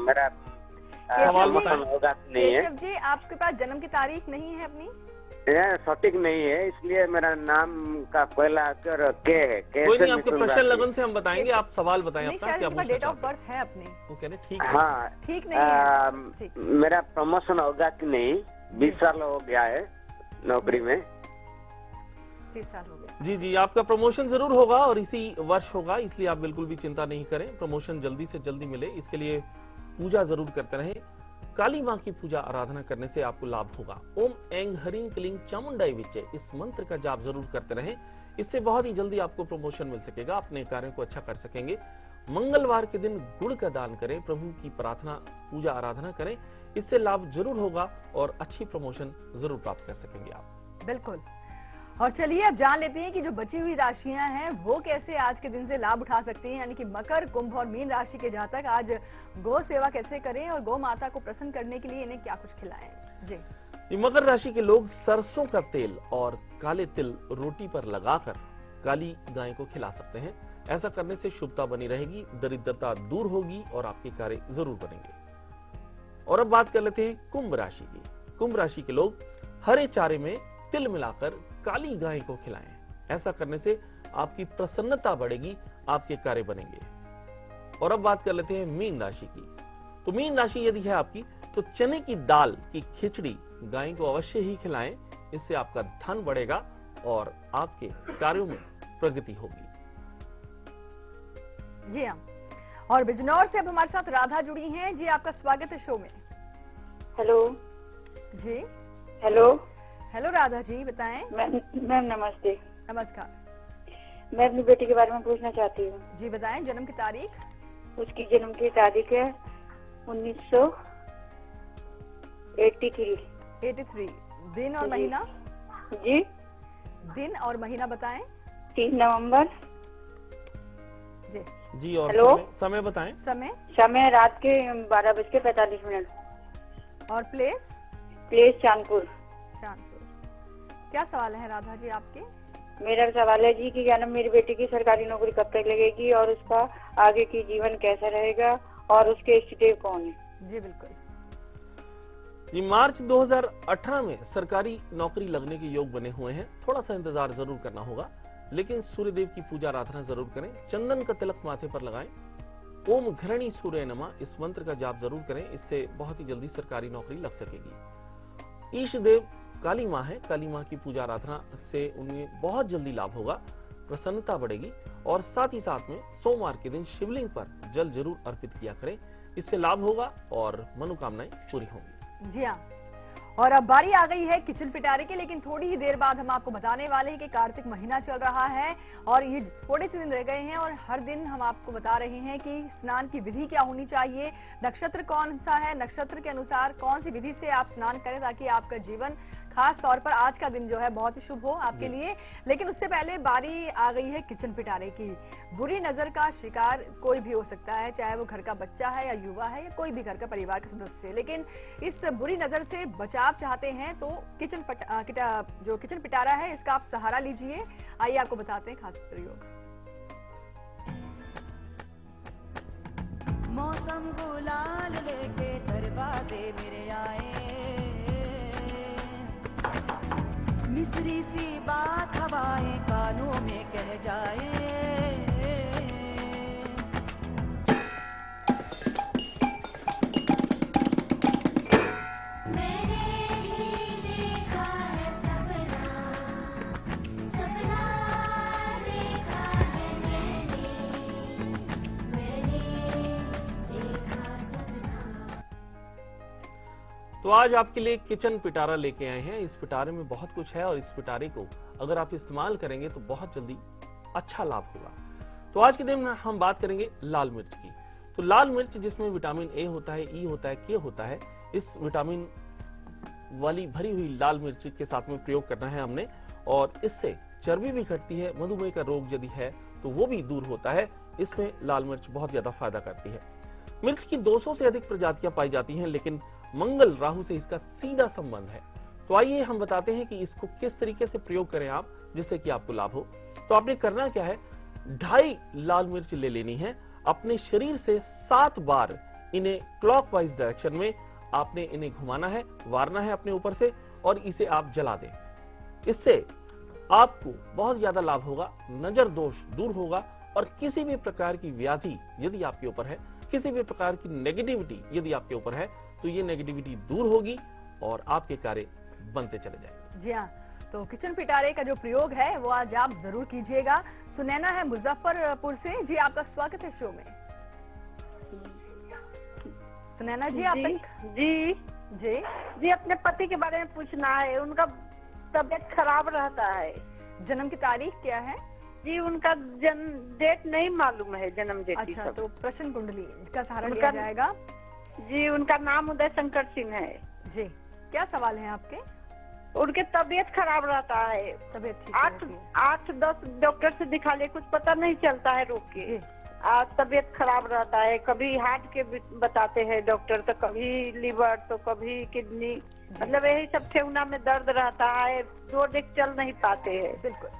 मेरा सवाल प्रमोशन बताएं। होगा कि नहीं है। केशव जी, आपके पास जन्म की तारीख नहीं है अपनी? यह सटीक नहीं है, इसलिए मेरा नाम का पहला अक्षर के है। कोई से नहीं, आपके मिथुन प्रश्न राशि। लगन से हम बताएंगे। आप सवाल बताएं नहीं, अपना, शायद क्या आपके पास पूछना डेट ऑफ चाहते हैं। बर्थ है अपनी। वो कह रहे ठीक है। हाँ, ठीक नहीं है, ठीक। मेरा प्रमोशन होगा कि नहीं? 20 साल हो गया है नौकरी में। 30 साल हो गए। जी जी, आपका प्रमोशन जरूर होगा और इसी वर्ष होगा, इसलिए आप बिल्कुल भी चिंता नहीं करें। प्रमोशन जल्दी से जल्दी मिले, इसके लिए पूजा जरूर करते रहें। काली मां की पूजा आराधना करने से आपको लाभ होगा। ओम ऐंग हरिंग क्लिंग चामुंडाई विचे, इस मंत्र का जाप जरूर करते रहें। इससे बहुत ही जल्दी आपको प्रमोशन मिल सकेगा, अपने कार्यों को अच्छा कर सकेंगे। मंगलवार के दिन गुड़ का दान करें, प्रभु की प्रार्थना पूजा आराधना करें, इससे लाभ जरूर होगा और अच्छी प्रमोशन जरूर प्राप्त कर सकेंगे आप। बिल्कुल। और चलिए अब जान लेते हैं कि जो बची हुई राशियां हैं वो कैसे आज के दिन से लाभ उठा सकती हैं, यानी कि मकर, कुंभ और मीन राशि के जातक आज गौ सेवा कैसे करें और गौ माता को प्रसन्न करने के लिए इन्हें क्या कुछ खिलाएं। जी, ये मकर राशि के लोग सरसों का तेल और काले तिल रोटी पर लगाकर काली गाय को खिला सकते हैं। ऐसा करने से शुभता बनी रहेगी, दरिद्रता दूर होगी और आपके कार्य जरूर बनेंगे। और अब बात कर लेते हैं कुंभ राशि की। कुंभ राशि के लोग हरे चारे में तिल मिलाकर काली गाय को खिलाएं। ऐसा करने से आपकी प्रसन्नता बढ़ेगी, आपके कार्य बनेंगे। और अब बात कर लेते हैं मीन राशि की। तो मीन राशि यदि है आपकी, तो चने की दाल की खिचड़ी गाय को अवश्य ही खिलाएं। इससे आपका धन बढ़ेगा और आपके कार्यों में प्रगति होगी। जी हाँ। और बिजनौर से अब हमारे साथ राधा जुड़ी हैं। जी, आपका स्वागत है शो में। हेलो। जी, हेलो हेलो राधा जी, बताएं। मैम नमस्ते। नमस्कार। मैं अपनी बेटी के बारे में पूछना चाहती हूँ। जी बताएं, जन्म की तारीख। उसकी जन्म की तारीख है 1983। 83। दिन और जी। महीना। जी, दिन और महीना बताएं। 3 नवंबर। जी। जी, और हेलो? समय बताएं। समय रात के 12:45। और प्लेस। प्लेस चांदपुर। चांदपुर। क्या सवाल है राधा जी आपके? मेरा सवाल है जी कि क्या नाम मेरी बेटी की सरकारी नौकरी कब तक लगेगी और उसका आगे की जीवन कैसा रहेगा और उसके इष्टदेव कौन है? जी बिल्कुल। ये मार्च 2018 में सरकारी नौकरी लगने के योग बने हुए हैं। थोड़ा सा इंतजार जरूर करना होगा, लेकिन सूर्यदेव की पूजा आराधना जरूर करें। चंदन का तिलक माथे पर लगाएं। ओम घृणी सूर्य नमः, इस मंत्र का जाप जरूर करें। इससे बहुत ही जल्दी सरकारी नौकरी लग सकेगी। ईश देव काली माँ है, काली माँ की पूजा आराधना से उन्हें बहुत जल्दी लाभ होगा, प्रसन्नता बढ़ेगी। और साथ ही साथ में सोमवार के दिन शिवलिंग पर जल जरूर अर्पित किया करें, इससे लाभ होगा और मनोकामनाएं पूरी होंगी। जी हाँ। और अब बारी आ गई है किचन पिटारे की, लेकिन थोड़ी ही देर बाद हम आपको बताने वाले हैं कि कार्तिक महीना चल रहा है और ये थोड़े से दिन रह गए हैं और हर दिन हम आपको बता रहे हैं कि स्नान की विधि क्या होनी चाहिए, नक्षत्र कौन सा है, नक्षत्र के अनुसार कौन सी विधि से आप स्नान करें ताकि आपका जीवन, खास तौर पर आज का दिन जो है बहुत ही शुभ हो आपके लिए। लेकिन उससे पहले बारी आ गई है किचन पिटारे की। बुरी नजर का शिकार कोई भी हो सकता है, चाहे वो घर का बच्चा है या युवा है या कोई भी घर का परिवार का सदस्य। लेकिन इस बुरी नजर से बचाव चाहते हैं तो जो किचन पिटारा है इसका आप सहारा लीजिए। आइए आपको बताते हैं खास प्रयोग। मौसम गुलाल लेके दरवाजे मेरे आए, मिस्री सी बात हवाएं कानों में कह जाए। तो आज आपके लिए किचन पिटारा लेके आए हैं। इस पिटारे में बहुत कुछ है और इस पिटारे को अगर आप इस्तेमाल करेंगे तो बहुत जल्दी अच्छा लाभ होगा। तो आज के दिन में हम बात करेंगे लाल मिर्च की। तो लाल मिर्च जिसमें विटामिन ए होता है, ई होता है, के होता है, इस विटामिन वाली भरी हुई लाल मिर्च के साथ में प्रयोग करना है हमने और इससे चर्बी भी घटती है। मधुमेह का रोग यदि है तो वो भी दूर होता है। इसमें लाल मिर्च बहुत ज्यादा फायदा करती है। मिर्च की 200 से अधिक प्रजातियां पाई जाती हैं, लेकिन मंगल राहु से इसका सीधा संबंध है। तो आइए हम बताते हैं कि इसको किस तरीके से प्रयोग करें आप जिससे कि आपको लाभ हो। तो आपने करना क्या है, 2.5 लाल मिर्च ले लेनी है, अपने शरीर से 7 बार इन्हें क्लॉकवाइज डायरेक्शन में आपने इन्हें घुमाना है, वारना है अपने ऊपर से और इसे आप जला दें। इससे आपको बहुत ज्यादा लाभ होगा, नजर दोष दूर होगा और किसी भी प्रकार की व्याधि यदि आपके ऊपर है, किसी भी प्रकार की नेगेटिविटी यदि आपके ऊपर है, तो ये नेगेटिविटी दूर होगी और आपके कार्य बनते चले जाएंगे। जी हाँ, तो किचन पिटारे का जो प्रयोग है वो आज आप जरूर कीजिएगा। सुनैना है मुजफ्फरपुर से। जी, आपका स्वागत है शो में। सुनैना जी, आप जी जी जी अपने पति के बारे में पूछना है। उनका तबीयत खराब रहता है। जन्म की तारीख क्या है? जी उनका जन्म डेट नहीं मालूम है, जन्म डेट। अच्छा, तो प्रश्न कुंडली का सहारा लिया जाएगा। जी उनका नाम उदय शंकर सिंह है। जी, क्या सवाल है आपके? उनके तबीयत खराब रहता है। तबीयत ठीक 8-10 डॉक्टर से दिखा ले, कुछ पता नहीं चलता है रोग के। तबीयत खराब रहता है, कभी हार्ट के बताते हैं डॉक्टर, तो कभी लीवर, तो कभी किडनी, मतलब यही सब ठेहुना में दर्द रहता है, दो डेग चल नहीं पाते हैं। बिल्कुल।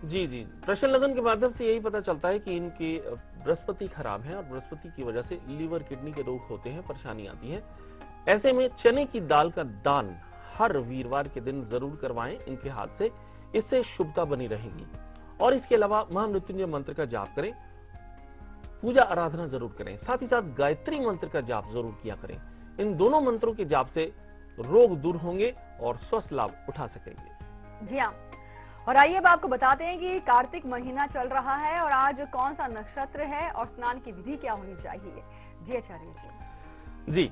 जी जी, प्रश्न लगन के माध्यम से यही पता चलता है कि इनके बृहस्पति खराब है और बृहस्पति की वजह से लीवर किडनी के रोग होते हैं, परेशानी आती है। ऐसे में चने की दाल का दान हर वीरवार के दिन जरूर करवाएं इनके हाथ से, इससे शुभता बनी रहेगी। और इसके अलावा महामृत्युंजय मंत्र का जाप करें, पूजा आराधना जरूर करें, साथ ही साथ गायत्री मंत्र का जाप जरूर किया करें। इन दोनों मंत्रों के जाप से रोग दूर होंगे और स्वस्थ लाभ उठा सकेंगे। जी हाँ, और आइए अब आपको बताते हैं कि कार्तिक महीना चल रहा है और आज कौन सा नक्षत्र है और स्नान की विधि क्या होनी चाहिए। जी आचार्य जी।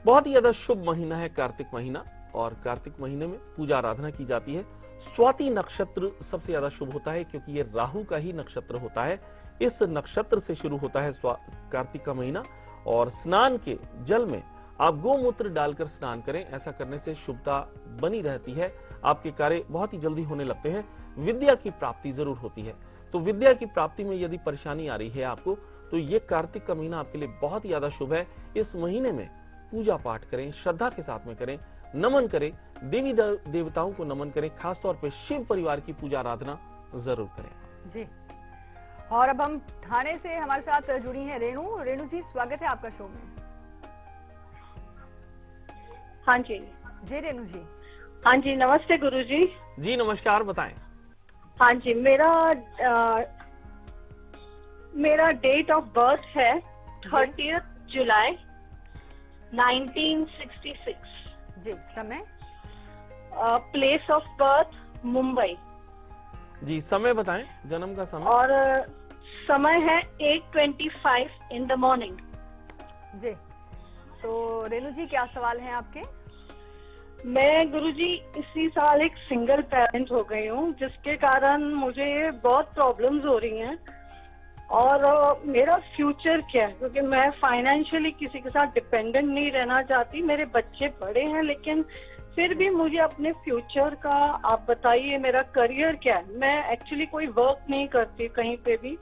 बहुत ही ज्यादा शुभ महीना है कार्तिक महीना और कार्तिक महीने में पूजा आराधना की जाती है। स्वाति नक्षत्र सबसे ज्यादा शुभ होता है क्योंकि ये राहु का ही नक्षत्र होता है। इस नक्षत्र से शुरू होता है कार्तिक का महीना और स्नान के जल में आप गोमूत्र डालकर स्नान करें। ऐसा करने से शुभता बनी रहती है, आपके कार्य बहुत ही जल्दी होने लगते हैं, विद्या की प्राप्ति जरूर होती है। तो विद्या की प्राप्ति में यदि परेशानी आ रही है आपको, तो ये कार्तिक का महीना आपके लिए बहुत ही ज्यादा शुभ है। इस महीने में पूजा पाठ करें, श्रद्धा के साथ में करें, नमन करें, देवी देवताओं को नमन करें, खासतौर पर शिव परिवार की पूजा आराधना जरूर करें। जी, और अब हम थाने से हमारे साथ जुड़ी हैं रेणु। रेणु जी, स्वागत है आपका शो में। हाँ जी। जी रेणु जी। हाँ जी, नमस्ते गुरुजी। जी नमस्कार, बताएं। हाँ जी, मेरा डेट ऑफ बर्थ है 30 जुलाई 1966। जी, समय? Place of birth Mumbai. जी, समय बताएं, जन्म का समय। और समय है 8:25 इन द मॉर्निंग। जी, तो रेणु जी क्या सवाल हैं आपके? मैं गुरुजी इसी साल एक सिंगल पेरेंट हो गई हूँ, जिसके कारण मुझे बहुत प्रॉब्लम्स हो रही हैं। और मेरा फ्यूचर क्या है, क्योंकि मैं फाइनेंशियली किसी के साथ डिपेंडेंट नहीं रहना चाहती। मेरे बच्चे बड़े हैं, लेकिन फिर भी मुझे अपने फ्यूचर का आप बताइए, मेरा करियर क्या है। मैं एक्चुअली कोई वर्क नहीं करती कहीं पे भी,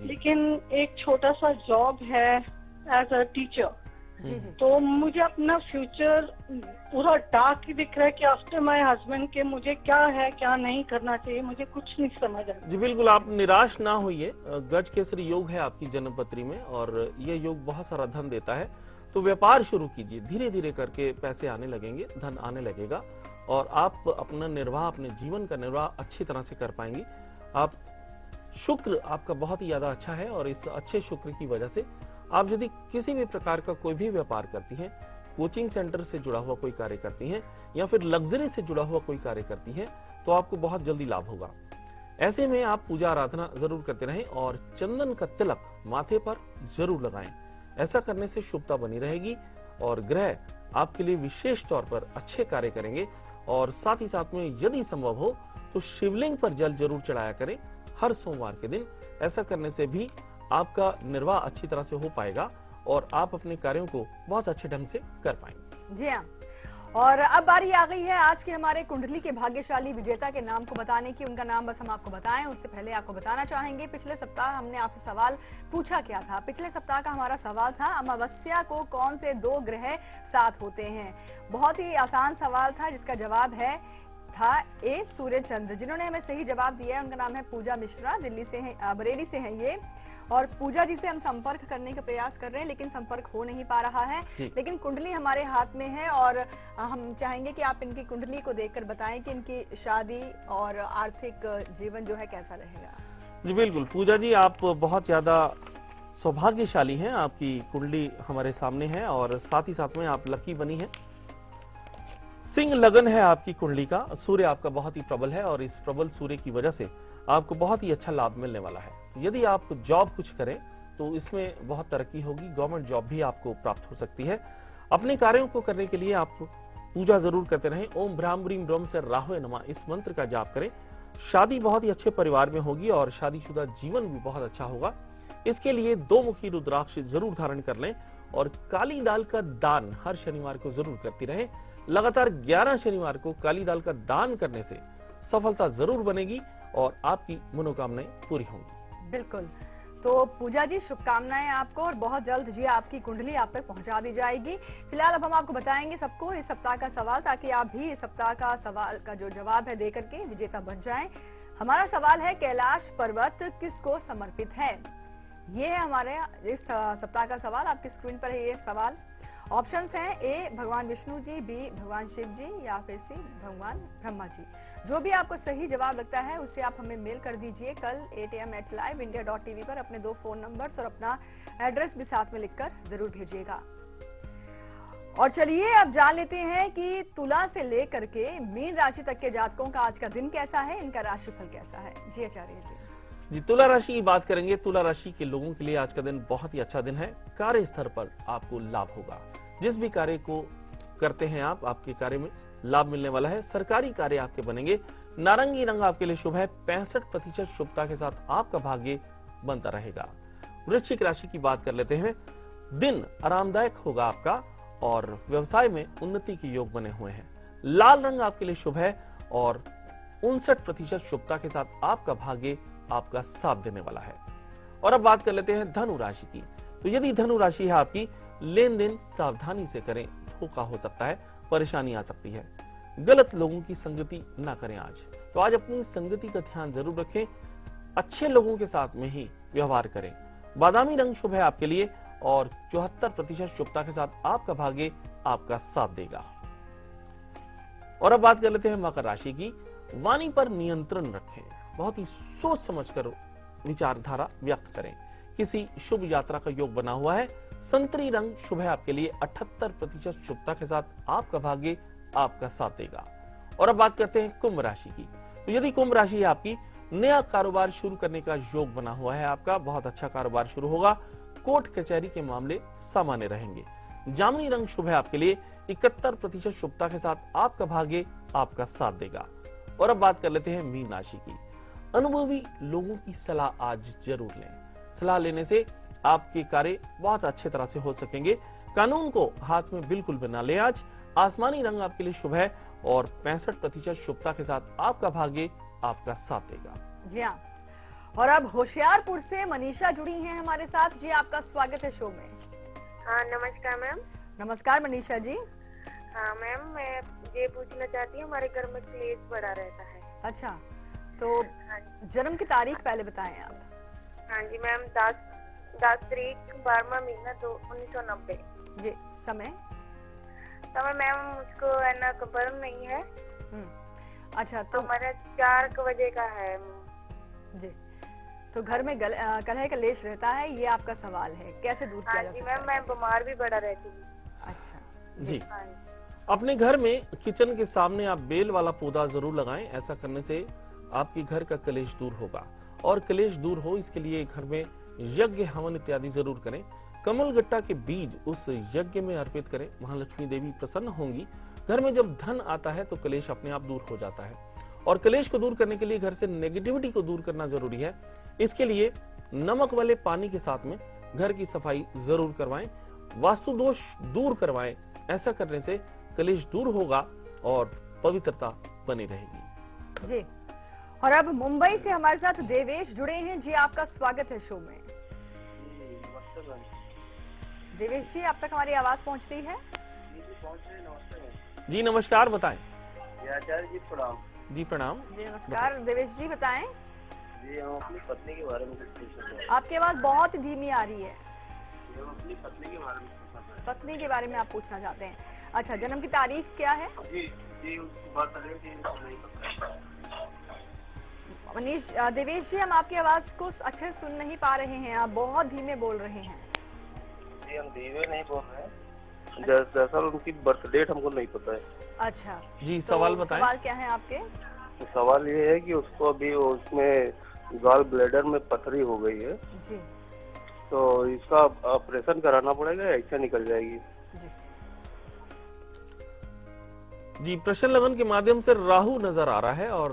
लेकिन एक छोटा सा जॉब है एज अ टीचर। जी जी। तो मुझे अपना फ्यूचर पूरा डार्क ही दिख रहा है कि आफ्टर माय हस्बैंड के मुझे क्या है क्या नहीं करना चाहिए, मुझे कुछ नहीं समझ आ रहा। जी बिल्कुल, आप निराश ना होइए। गज केसरी योग है आपकी जन्मपत्री में और ये योग बहुत सारा धन देता है। तो व्यापार शुरू कीजिए, धीरे धीरे करके पैसे आने लगेंगे, धन आने लगेगा और आप अपना निर्वाह, अपने जीवन का निर्वाह अच्छी तरह से कर पाएंगे। आप शुक्र आपका बहुत ही ज्यादा अच्छा है और इस अच्छे शुक्र की वजह से आप यदि किसी भी प्रकार का कोई भी व्यापार करती हैं, कोचिंग सेंटर से जुड़ा हुआ कोई कार्य करती हैं या फिर लग्जरी से जुड़ा हुआ कोई कार्य करती हैं, तो आपको बहुत जल्दी लाभ होगा। ऐसे में आप पूजा आराधना जरूर करते रहें और चंदन का तिलक माथे पर जरूर लगाएं। ऐसा करने से शुभता बनी रहेगी और ग्रह आपके लिए विशेष तौर पर अच्छे कार्य करेंगे। और साथ ही साथ में यदि संभव हो तो शिवलिंग पर जल जरूर चढ़ाया करें हर सोमवार के दिन। ऐसा करने से भी आपका निर्वाह अच्छी तरह से हो पाएगा और आप अपने कार्यों को बहुत अच्छे ढंग से कर पाएंगे। जी हाँ, और अब बारी आ गई है आज के हमारे कुंडली के भाग्यशाली विजेता के नाम को बताने की। उनका नाम बस हम आपको बताएं उससे पहले आपको बताना चाहेंगे, पिछले सप्ताह हमने आपसे सवाल पूछा क्या था। पिछले सप्ताह का हमारा सवाल था, अमावस्या को कौन से दो ग्रह साथ होते हैं। बहुत ही आसान सवाल था, जिसका जवाब था ए सूर्य चंद्र। जिन्होंने हमें सही जवाब दिया है उनका नाम है पूजा मिश्रा, दिल्ली से है, बरेली से है ये। और पूजा जी से हम संपर्क करने का प्रयास कर रहे हैं लेकिन संपर्क हो नहीं पा रहा है। लेकिन कुंडली हमारे हाथ में है और हम चाहेंगे कि आप इनकी कुंडली को देखकर बताएं कि इनकी शादी और आर्थिक जीवन जो है कैसा रहेगा। जी बिल्कुल पूजा जी, आप बहुत ज्यादा सौभाग्यशाली हैं, आपकी कुंडली हमारे सामने है और साथ ही साथ में आप लकी बनी है। सिंह लगन है आपकी कुंडली का, सूर्य आपका बहुत ही प्रबल है और इस प्रबल सूर्य की वजह से आपको बहुत ही अच्छा लाभ मिलने वाला है। यदि आप जॉब कुछ करें तो इसमें बहुत तरक्की होगी, गवर्नमेंट जॉब भी आपको प्राप्त हो सकती है। अपने कार्यों को करने के लिए आप पूजा जरूर करते रहें। ओम भ्राम ब्रीम ब्रह्म से राहुवे नमः इस मंत्र का जाप करें। शादी बहुत ही अच्छे परिवार में होगी और शादीशुदा जीवन भी बहुत अच्छा होगा। इसके लिए 2 मुखी रुद्राक्ष जरूर धारण कर लें और काली दाल का दान हर शनिवार को जरूर करती रहें। लगातार 11 शनिवार को काली दाल का दान करने से सफलता जरूर बनेगी और आपकी मनोकामनाएं पूरी होंगी। बिल्कुल, तो पूजा जी शुभकामनाएं आपको और बहुत जल्द जी आपकी कुंडली आप तक पहुंचा दी जाएगी। फिलहाल अब हम आपको बताएंगे सबको इस सप्ताह का सवाल, ताकि आप भी इस सप्ताह का सवाल का जो जवाब है देकर के विजेता बन जाएं। हमारा सवाल है, कैलाश पर्वत किसको समर्पित है? ये है हमारे इस सप्ताह का सवाल। आपकी स्क्रीन पर है ये सवाल। ऑप्शंस हैं ए भगवान विष्णु जी, बी भगवान शिव जी या फिर सी भगवान ब्रह्मा जी। जो भी आपको सही जवाब लगता है उसे आप हमें मेल कर दीजिए कल 8 AM @liveindia.tv पर अपने 2 फोन नंबर्स और अपना एड्रेस भी साथ में लिखकर जरूर भेजिएगा। और चलिए अब जान लेते हैं कि तुला से लेकर के मीन राशि तक के जातकों का आज का दिन कैसा है, इनका राशिफल कैसा है। जी आचार्य जी। तुला राशि की बात करेंगे। तुला राशि के लोगों के लिए आज का दिन बहुत ही अच्छा दिन है। कार्य स्तर पर आपको लाभ होगा। जिस भी कार्य को करते हैं आप, आपके कार्य में लाभ मिलने वाला है। सरकारी कार्य आपके बनेंगे। नारंगी रंग आपके लिए शुभ है। 65% शुभता के साथ आपका भाग्य बनता रहेगा। वृश्चिक राशि की बात कर लेते हैं। दिन आरामदायक होगा आपका और व्यवसाय में उन्नति के योग बने हुए हैं। लाल रंग आपके लिए शुभ है और 59% शुभता के साथ आपका भाग्य आपका साथ देने वाला है। और अब बात कर लेते हैं धनु राशि की। तो यदि धनु राशि है आपकी, लेन देन सावधानी से करें, धोखा हो सकता है, परेशानी आ सकती है। गलत लोगों की संगति ना करें आज। तो आज अपनी संगति का ध्यान जरूर रखें। अच्छे लोगों के साथ में ही व्यवहार करें। बादामी रंग शुभ है आपके लिए और 74% शुभता के साथ आपका भाग्य आपका साथ देगा। और अब बात कर लेते हैं मकर राशि की। वाणी पर नियंत्रण रखें। बहुत ही सोच समझकर विचारधारा व्यक्त करें। किसी शुभ यात्रा का योग बना हुआ है। संतरी रंग शुभ है आपके लिए। 78% शुभता के साथ आपका भाग्य आपका साथ देगा। और अब बात करते हैं कुंभ राशि की। तो यदि कुंभ राशि है आपकी, नया कारोबार शुरू करने का योग बना हुआ है आपका। बहुत अच्छा कारोबार शुरू होगा। कोर्ट कचहरी के मामले सामान्य रहेंगे। जामुनी रंग शुभ है आपके लिए। 71% शुभता के साथ आपका भाग्य आपका साथ देगा। और अब बात कर लेते हैं मीन राशि की। अनुभवी लोगों की सलाह आज जरूर लें। सलाह लेने से आपके कार्य बहुत अच्छे तरह से हो सकेंगे। कानून को हाथ में बिल्कुल बना ले आज। आसमानी रंग आपके लिए शुभ है और 65% शुभता के साथ आपका भाग्य आपका साथ देगा। जी हाँ, और अब होशियारपुर से मनीषा जुड़ी हैं हमारे साथ। जी आपका स्वागत है शो में। हाँ नमस्कार मैम। नमस्कार मनीषा जी। हाँ मैम, मैं ये पूछना चाहती हूँ, हमारे घर में क्लेश बड़ा रहता है। अच्छा, तो जन्म की तारीख पहले बताएं आप। हाँ जी मैम, 10 तारीख 12वां महीना 1990। जी समय मैम मुझको है ना कंफर्म नहीं है। अच्छा, तो हमारा 4 बजे का है जी। तो घर में कलह कलेश रहता है, ये आपका सवाल है, कैसे दूर किया जा सकता है? मैम मैं बीमार भी बड़ा रहती हूँ। अच्छा जी, अपने घर में किचन के सामने आप बेल वाला पौधा जरूर लगाएं। ऐसा करने से आपके घर का कलेश दूर होगा। और कलेश दूर हो इसके लिए घर में यज्ञ हवन इत्यादि जरूर करें। कमल गट्टा के बीज उस यज्ञ में अर्पित करें। महालक्ष्मी देवी प्रसन्न होंगी। घर में जब धन आता है तो कलेश अपने आप दूर हो जाता है। और कलेश को दूर करने के लिए घर से नेगेटिविटी को दूर करना जरूरी है। इसके लिए नमक वाले पानी के साथ में घर की सफाई जरूर करवाएं। वास्तु दोष दूर करवाएं। ऐसा करने से कलेश दूर होगा और पवित्रता बनी रहेगी। जी, और अब मुंबई से हमारे साथ देवेश जुड़े हैं। जी आपका स्वागत है शो में। देवेश जी, आप तक हमारी आवाज पहुंच रही है? जी नमस्कार, बताएं। आचार्य जी प्रणाम। जी प्रणाम। जी नमस्कार देवेश जी, बताएं। जी हम अपनी पत्नी के बारे में कुछ पूछना चाहते हैं। आपकी आवाज बहुत धीमी आ रही है। हम अपनी पत्नी के बारे में पूछना चाहते पत्नी के बारे में आप पूछना चाहते हैं। अच्छा, जन्म की तारीख क्या है? हैं। जी उसकी बात कर रहे हैं कि नहीं पता है। मनीष देवेश जी, हम आपकी आवाज को अच्छे से सुन नहीं पा रहे हैं, आप बहुत धीमे बोल रहे हैं। जी हम धीमे नहीं बोल रहे हैं, दरअसल उनकी बर्थ डेट हमको नहीं पता है। अच्छा जी, तो सवाल बताएं। सवाल क्या है आपके? तो सवाल ये है कि उसको अभी उसमें गॉल ब्लैडर में पथरी हो गई है, जी तो इसका ऑपरेशन कराना पड़ेगा, ऐसे निकल जाएगी। जी जी, प्रश्न लगन के माध्यम से राहु नजर आ रहा है और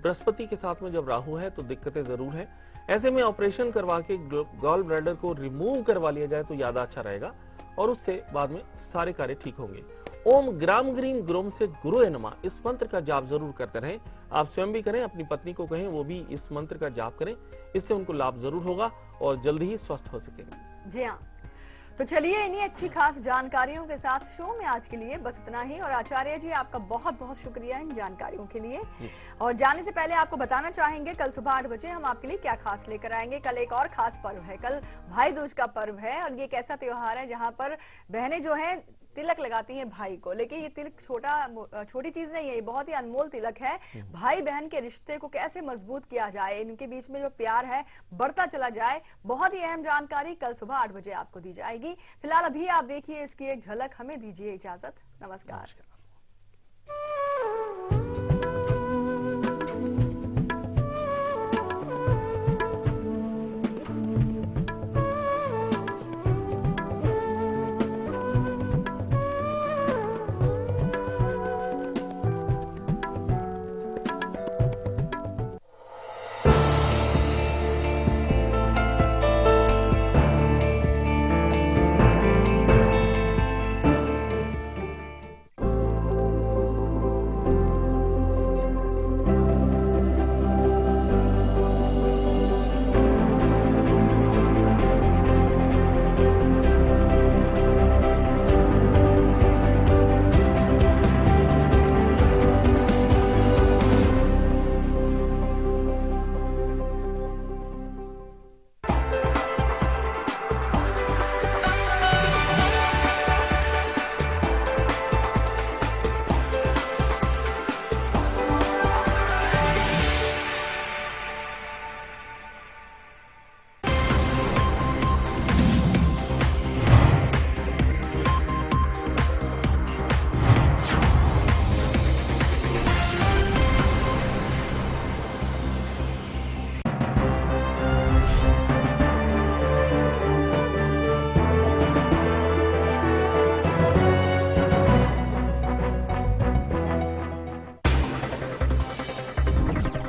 बृहस्पति के साथ में जब राहु है तो दिक्कतें जरूर है। ऐसे में ऑपरेशन करवा के गॉल ब्लैडर को रिमूव करवा लिया जाए तो ज्यादा अच्छा रहेगा और उससे बाद में सारे कार्य ठीक होंगे। ओम ग्राम ग्रीन ग्रोम से गुरु नमः इस मंत्र का जाप जरूर करते रहें। आप स्वयं भी करें, अपनी पत्नी को कहें वो भी इस मंत्र का जाप करें, इससे उनको लाभ जरूर होगा और जल्दी ही स्वस्थ हो सकेंगे। जी हाँ, तो चलिए इन्हीं अच्छी खास जानकारियों के साथ शो में आज के लिए बस इतना ही। और आचार्य जी, आपका बहुत बहुत शुक्रिया इन जानकारियों के लिए। और जाने से पहले आपको बताना चाहेंगे कल सुबह 8 बजे हम आपके लिए क्या खास लेकर आएंगे। कल एक और खास पर्व है, कल भाई दूज का पर्व है और ये एक ऐसा त्योहार है जहाँ पर बहनें जो है तिलक लगाती हैं भाई को। लेकिन ये तिलक छोटी चीज नहीं है, ये बहुत ही अनमोल तिलक है। भाई बहन के रिश्ते को कैसे मजबूत किया जाए, इनके बीच में जो प्यार है बढ़ता चला जाए, बहुत ही अहम जानकारी कल सुबह 8 बजे आपको दी जाएगी। फिलहाल अभी आप देखिए इसकी एक झलक, हमें दीजिए इजाजत। नमस्कार।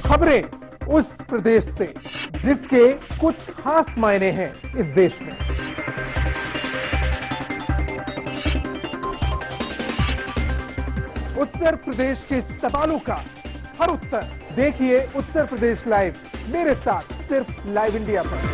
खबरें उस प्रदेश से जिसके कुछ खास मायने हैं इस देश में। उत्तर प्रदेश के सवालों का हर उत्तर देखिए उत्तर प्रदेश लाइव मेरे साथ सिर्फ लाइव इंडिया पर।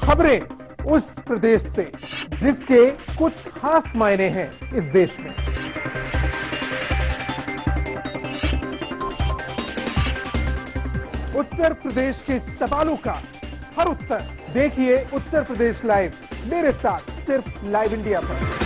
खबरें उस प्रदेश से जिसके कुछ खास मायने हैं इस देश में। उत्तर प्रदेश के सवालों का हर उत्तर देखिए उत्तर प्रदेश लाइव, मेरे साथ सिर्फ लाइव इंडिया पर।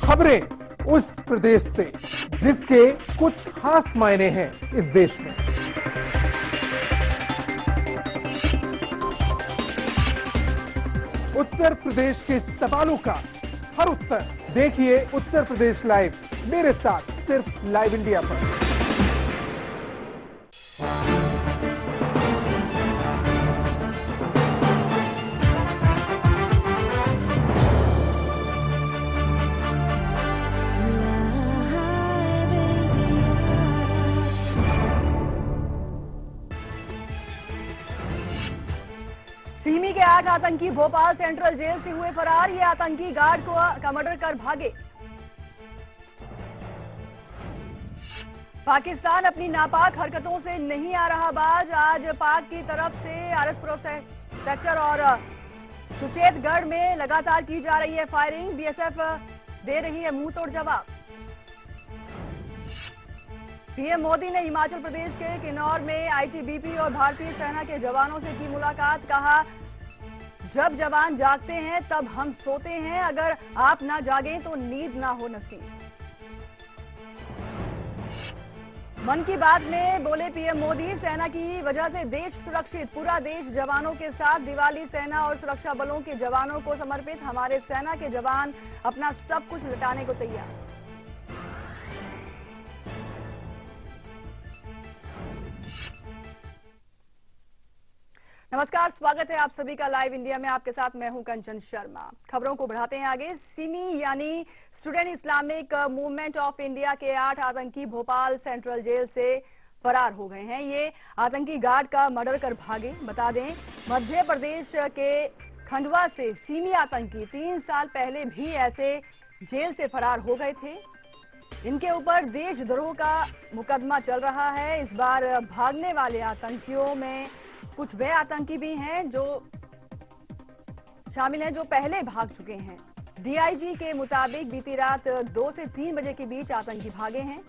खबरें उस प्रदेश से जिसके कुछ खास मायने हैं इस देश में। उत्तर प्रदेश के सवालों का हर उत्तर देखिए उत्तर प्रदेश लाइव, मेरे साथ सिर्फ लाइव इंडिया पर। सिमी के 8 आतंकी भोपाल सेंट्रल जेल से हुए फरार। ये आतंकी गार्ड का मर्डर कर भागे। पाकिस्तान अपनी नापाक हरकतों से नहीं आ रहा बाज। आज पाक की तरफ से आरएसपुर सेक्टर और सुचेतगढ़ में लगातार की जा रही है फायरिंग। बीएसएफ दे रही है मुंहतोड़ जवाब। पीएम मोदी ने हिमाचल प्रदेश के किन्नौर में आईटीबीपी और भारतीय सेना के जवानों से की मुलाकात। कहा, जब जवान जागते हैं तब हम सोते हैं, अगर आप ना जागें तो नींद ना हो नसीब। मन की बात में बोले पीएम मोदी, सेना की वजह से देश सुरक्षित, पूरा देश जवानों के साथ। दिवाली सेना और सुरक्षा बलों के जवानों को समर्पित। हमारे सेना के जवान अपना सब कुछ लुटाने को तैयार। नमस्कार, स्वागत है आप सभी का लाइव इंडिया में। आपके साथ मैं हूं कंचन शर्मा। खबरों को बढ़ाते हैं आगे। सिमी यानी student Islamic movement of India के 8 आतंकी भोपाल सेंट्रल जेल से फरार हो गए हैं। ये आतंकी गार्ड का मर्डर कर भागे। बता दें, मध्य प्रदेश के खंडवा से सिमी आतंकी 3 साल पहले भी ऐसे जेल से फरार हो गए थे। इनके ऊपर देशद्रोह का मुकदमा चल रहा है। इस बार भागने वाले आतंकियों में कुछ वे आतंकी भी हैं जो शामिल हैं जो पहले भाग चुके हैं। डीआईजी के मुताबिक बीती रात 2 से 3 बजे के बीच आतंकी भागे हैं।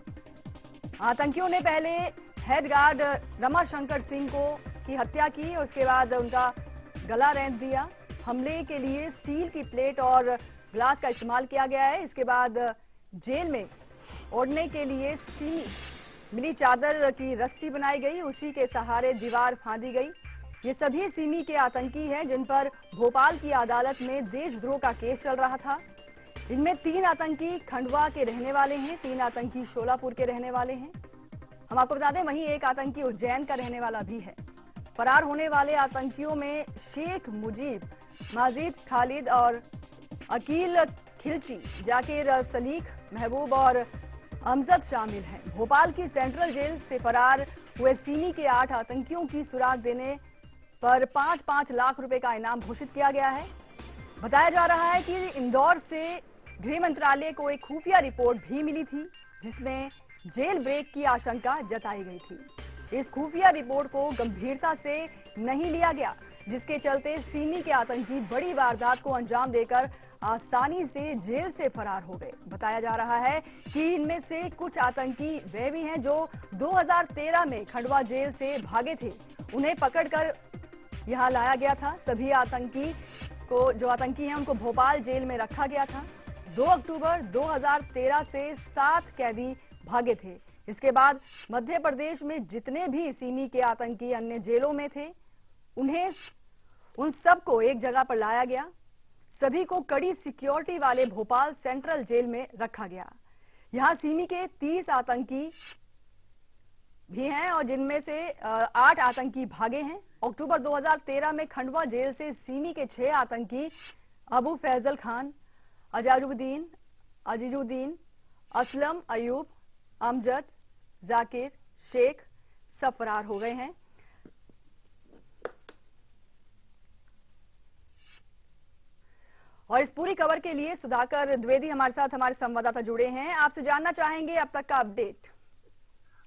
आतंकियों ने पहले हेड गार्ड रमाशंकर सिंह की हत्या की, उसके बाद उनका गला रेंत दिया। हमले के लिए स्टील की प्लेट और ग्लास का इस्तेमाल किया गया है। इसके बाद जेल में ओढ़ने के लिए मिली चादर की रस्सी बनाई गई, उसी के सहारे दीवार फांदी गई। ये सभी सिमी के आतंकी हैं जिन पर भोपाल की अदालत में देशद्रोह का केस चल रहा था। इनमें 3 आतंकी खंडवा के रहने वाले हैं, 3 आतंकी शोलापुर के रहने वाले हैं। हम आपको बता दें, वहीं एक आतंकी उज्जैन का रहने वाला भी है। फरार होने वाले आतंकियों में शेख मुजीब, माजिद खालिद और अकील खिलची, जाकिर सलीख, महबूब और अमजद शामिल हैं। भोपाल की सेंट्रल जेल से फरार हुए सिमी के 8 आतंकियों की सुराग देने पर 5-5 लाख रुपए का इनाम घोषित किया गया है। बताया जा रहा है कि इंदौर से गृह मंत्रालय को एक खुफिया रिपोर्ट भी मिली थी जिसमें जेल ब्रेक की आशंका जताई गई थी। इस खुफिया रिपोर्ट को गंभीरता से नहीं लिया गया। जिसके चलते सिमी के आतंकी बड़ी वारदात को अंजाम देकर आसानी से जेल से फरार हो गए। बताया जा रहा है कि इनमें से कुछ आतंकी वे भी हैं जो 2013 में खंडवा जेल से भागे थे। उन्हें पकड़कर यहां लाया गया था। सभी आतंकी जो आतंकी हैं उनको भोपाल जेल में रखा गया था। 2 अक्टूबर 2013 से 7 कैदी भागे थे। इसके बाद मध्य प्रदेश में जितने भी सिमी के आतंकी अन्य जेलों में थे उन सबको एक जगह पर लाया गया। सभी को कड़ी सिक्योरिटी वाले भोपाल सेंट्रल जेल में रखा गया। यहां सिमी के 30 आतंकी भी हैं और जिनमें से 8 आतंकी भागे हैं। अक्टूबर 2013 में खंडवा जेल से सिमी के 6 आतंकी अबू फैजल खान, अजीजुद्दीन, असलम, अयूब, अमजद, जाकिर, शेख सब फरार हो गए हैं। और इस पूरी खबर के लिए सुधाकर द्विवेदी हमारे साथ हमारे संवाददाता जुड़े हैं। आपसे जानना चाहेंगे अब तक का अपडेट।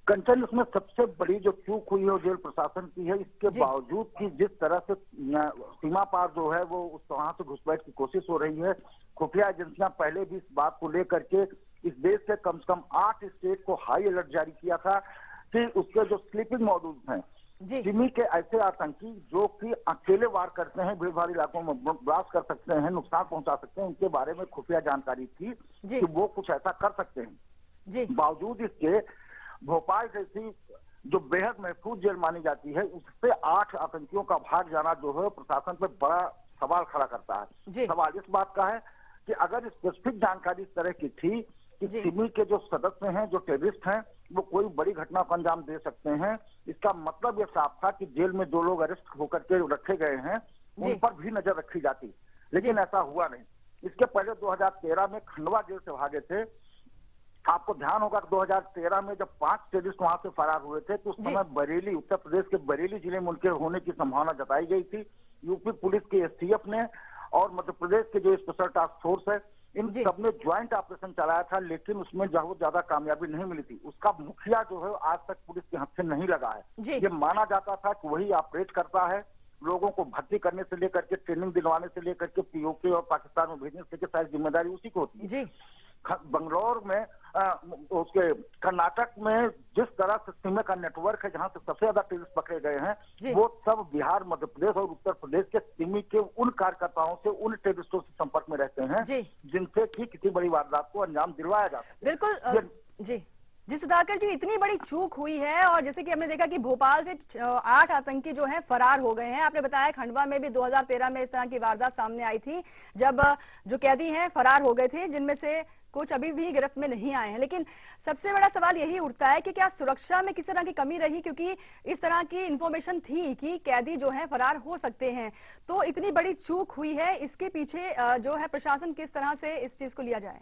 कंचन, इसमें सबसे बड़ी जो चूक हुई है वो जेल प्रशासन की है। इसके बावजूद कि जिस तरह से सीमा पार जो है वो उस वहां से घुसपैठ की कोशिश हो रही है, खुफिया एजेंसियां पहले भी इस बात को लेकर के इस देश के कम से कम 8 स्टेट को हाई अलर्ट जारी किया था कि उसके जो स्लीपिंग मॉड्यूल्स हैं सिमी के ऐसे आतंकी जो कि अकेले वार करते हैं, भीड़ भाड़ इलाकों में ब्लास्ट कर सकते हैं, नुकसान पहुंचा सकते हैं, उनके बारे में खुफिया जानकारी थी कि वो कुछ ऐसा कर सकते हैं। बावजूद इसके भोपाल जैसी जो बेहद महफूज जेल मानी जाती है उससे 8 आतंकियों का भाग जाना जो है प्रशासन पे बड़ा सवाल खड़ा करता है। सवाल इस बात का है कि अगर स्पेसिफिक जानकारी इस तरह की थी कि सिमी के जो सदस्य हैं, जो टेररिस्ट हैं, वो कोई बड़ी घटना को अंजाम दे सकते हैं, इसका मतलब ये साफ था कि जेल में जो लोग अरेस्ट होकर के रखे गए हैं उन पर भी नजर रखी जाती, लेकिन ऐसा हुआ नहीं। इसके पहले 2013 में खंडवा जेल से भागे थे। आपको ध्यान होगा कि 2013 में जब 5 टेररिस्ट वहां से फरार हुए थे तो उस समय बरेली, उत्तर प्रदेश के बरेली जिले में उनके होने की संभावना जताई गई थी। यूपी पुलिस के एसटीएफ ने और मध्य प्रदेश के जो स्पेशल टास्क फोर्स है, इन सबने ज्वाइंट ऑपरेशन चलाया था, लेकिन उसमें ज्यादा कामयाबी नहीं मिली थी। उसका मुखिया जो है आज तक पुलिस के हाथ से नहीं लगा है। ये माना जाता था कि वही ऑपरेट करता है, लोगों को भर्ती करने से लेकर के ट्रेनिंग दिलवाने से लेकर के पीओके और पाकिस्तान में भेजने से सारी जिम्मेदारी उसी को होती है। बंगलौर में उसके कर्नाटक में जिस तरह से सीमा का नेटवर्क है, जहां से सबसे ज्यादा टेररिस्ट पकड़े गए हैं, वो सब बिहार, मध्य प्रदेश और उत्तर प्रदेश के सिमी के उन कार्यकर्ताओं से, उन टेररिस्टों से संपर्क में रहते हैं जिनसे कि किसी बड़ी वारदात को अंजाम दिलवाया जा सके। बिल्कुल जी सुधाकर जी, इतनी बड़ी चूक हुई है और जैसे कि हमने देखा कि भोपाल से 8 आतंकी जो हैं फरार हो गए हैं। आपने बताया खंडवा में भी 2013 में इस तरह की वारदात सामने आई थी जब जो कैदी हैं फरार हो गए थे, जिनमें से कुछ अभी भी गिरफ्त में नहीं आए हैं। लेकिन सबसे बड़ा सवाल यही उठता है कि क्या सुरक्षा में किसी तरह की कमी रही, क्योंकि इस तरह की इंफॉर्मेशन थी कि कैदी जो है फरार हो सकते हैं। तो इतनी बड़ी चूक हुई है, इसके पीछे जो है प्रशासन किस तरह से इस चीज को लिया जाए?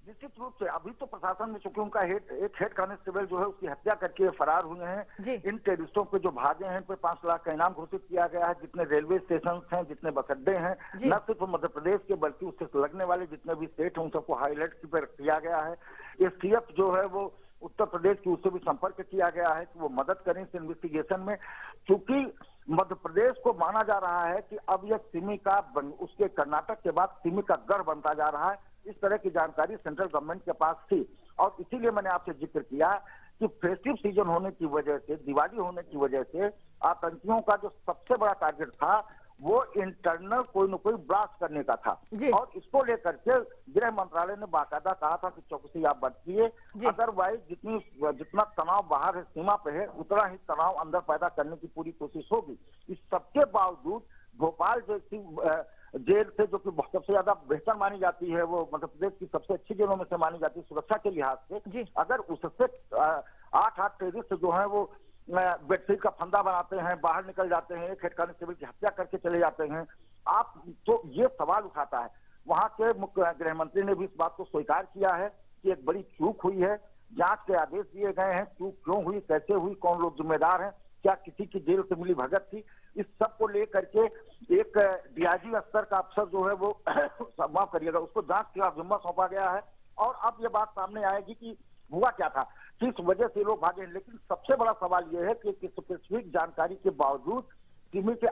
निश्चित रूप से अभी तो प्रशासन में, चूंकि उनका एक हेड कांस्टेबल जो है उसकी हत्या करके फरार हुए हैं। इन टेररिस्टों पे जो भागे हैं, इन पे 5 लाख का इनाम घोषित किया गया है। जितने रेलवे स्टेशन हैं, जितने बस अड्डे हैं, न सिर्फ मध्य प्रदेश के बल्कि उससे लगने वाले जितने भी स्टेट हैं उन सबको हाईलाइट पर किया गया है। एसटीएफ जो है वो उत्तर प्रदेश की, उससे भी संपर्क किया गया है कि वो मदद करें इस इन्वेस्टिगेशन में। चूंकि मध्य प्रदेश को माना जा रहा है कि अब यह सिमी का, उसके कर्नाटक के बाद सिमी का गढ़ बनता जा रहा है, इस तरह की जानकारी सेंट्रल गवर्नमेंट के पास थी। और इसीलिए मैंने आपसे जिक्र किया कि फेस्टिव सीजन होने की वजह से, दिवाली होने की वजह से आतंकियों का जो सबसे बड़ा टारगेट था वो इंटरनल कोई न कोई ब्लास्ट करने का था। और इसको लेकर के गृह मंत्रालय ने बाकायदा कहा था कि चौकसी आप बरतिए, अदरवाइज जितना तनाव बाहर है, सीमा पे है, उतना ही तनाव अंदर पैदा करने की पूरी कोशिश होगी। इस सबके बावजूद भोपाल जैसी जेल से, जो कि सबसे ज्यादा बेहतर मानी जाती है, वो मध्य प्रदेश की सबसे अच्छी जेलों में से मानी जाती है सुरक्षा के लिहाज से, अगर उससे 8 टेररिस्ट जो है वो बेडशीट का फंदा बनाते हैं, बाहर निकल जाते हैं, एक हेड कांस्टेबल की हत्या करके चले जाते हैं, आप तो ये सवाल उठाता है। वहां के मुख्य गृह मंत्री ने भी इस बात को स्वीकार किया है कि एक बड़ी चूक हुई है, जांच के आदेश दिए गए हैं। चूक क्यों हुई, कैसे हुई, कौन लोग जिम्मेदार हैं, क्या किसी की जेल से मिली भगत थी, इस सब को लेकर के एक डीआईजी स्तर का अफसर जो है वो माफ करिएगा, उसको जांच का जिम्मा सौंपा गया है। और अब ये बात सामने आएगी कि हुआ क्या था, किस वजह से लोग भागे। लेकिन सबसे बड़ा सवाल यह है कि स्पेसिफिक जानकारी के बावजूद सिमी के